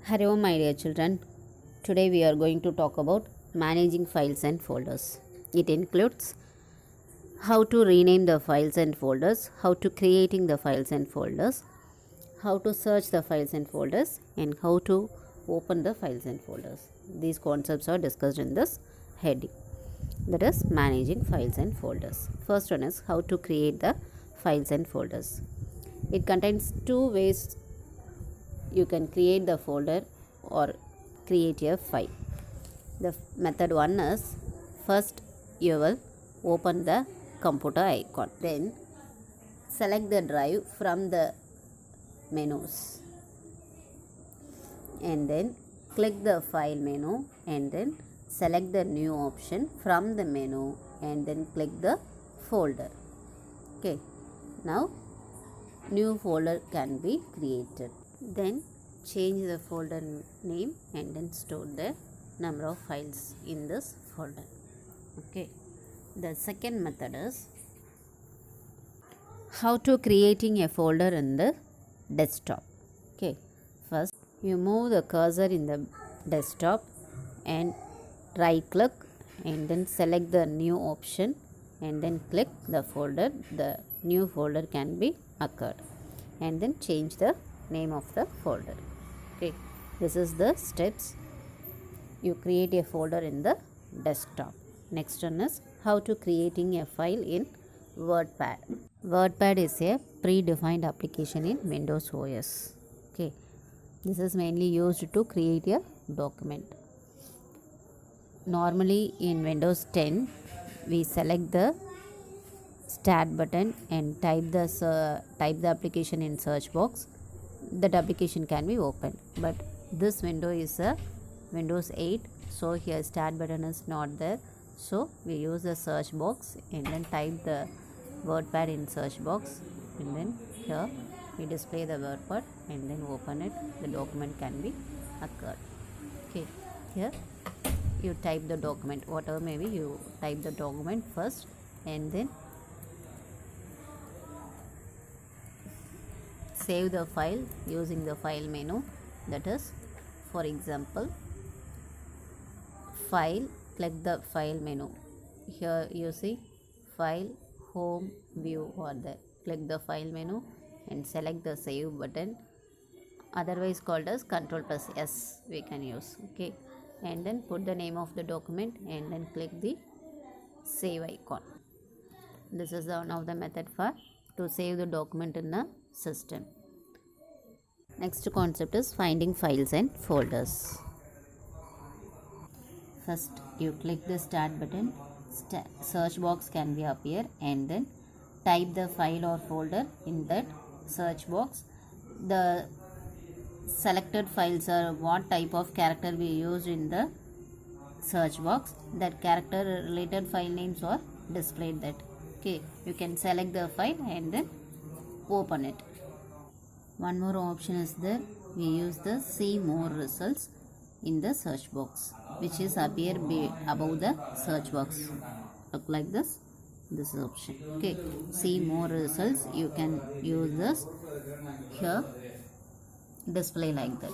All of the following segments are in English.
Hello, my dear children. Today we are going to talk about managing files and folders. It includes how to rename the files and folders, how to creating the files and folders, how to search the files and folders, and how to open the files and folders. These concepts are discussed in this heading. That is managing files and folders. First one is how to create the files and folders. It contains two ways you can create the folder or create a file. The method one is first you will open the computer icon, then select the drive from the menus and then click the file menu and then select the new option from the menu and then click the folder. Okay, now new folder can be created. Then change the folder name and then store the number of files in this folder. Okay, the second method is how to creating a folder in the desktop. Okay, first you move the cursor in the desktop and right click and then select the new option and then click the folder. The new folder can be occurred and then change the name of the folder. Okay, this is the steps you create a folder in the desktop. Next one is how to creating a file in WordPad. WordPad is a predefined application in Windows OS. Okay, this is mainly used to create a document. Normally in Windows 10 we select the start button and type the application in search box. That application can be opened, but this window is a Windows 8, so here start button is not there, so we use the search box and then type the WordPad in search box and then here we display the WordPad and then open it. The document can be occurred. Okay, here you type the document, whatever maybe you type the document first and then save the file using the file menu. That is, for example, file, click the file menu. Here you see file, home, view or there. Click the file menu and select the save button, otherwise called as Ctrl plus S we can use. Okay, and then put the name of the document and then click the save icon. This is one of the method for to save the document in the system. Next concept is finding files and folders. First you click the start button, search box can be appear and then type the file or folder in that search box. The selected files are what type of character we used in the search box, that character related file names are displayed that. Okay, you can select the file and then open it. One more option is there, we use the see more results in the search box, which is appear above the search box. Look like this is option. Okay, see more results, you can use this here, display like that.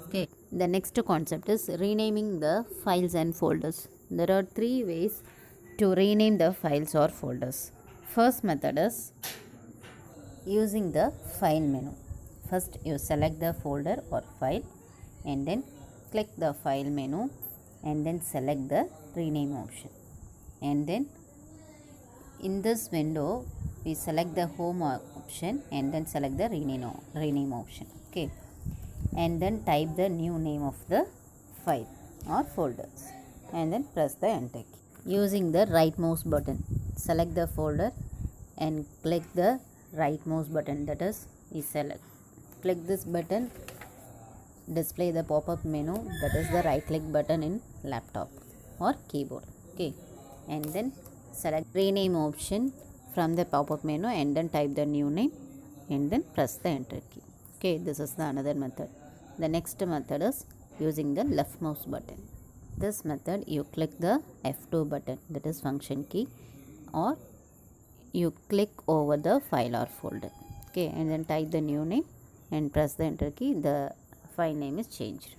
Okay, the next concept is renaming the files and folders. There are three ways to rename the files or folders. First method is using the file menu. First you select the folder or file and then click the file menu and then select the rename option, and then in this window we select the home option and then select the rename option. Okay, and then type the new name of the file or folders and then press the enter key. Using the right mouse button, select the folder and click the right mouse button, that is select. Click this button, display the pop-up menu, that is the right click button in laptop or keyboard. Okay, and then select rename option from the pop-up menu and then type the new name and then press the enter key. Okay, this is the another method. The next method is using the left mouse button. This method you click the F2 button, that is function key, or you click over the file or folder. Okay, and then type the new name and press the enter key. The file name is changed.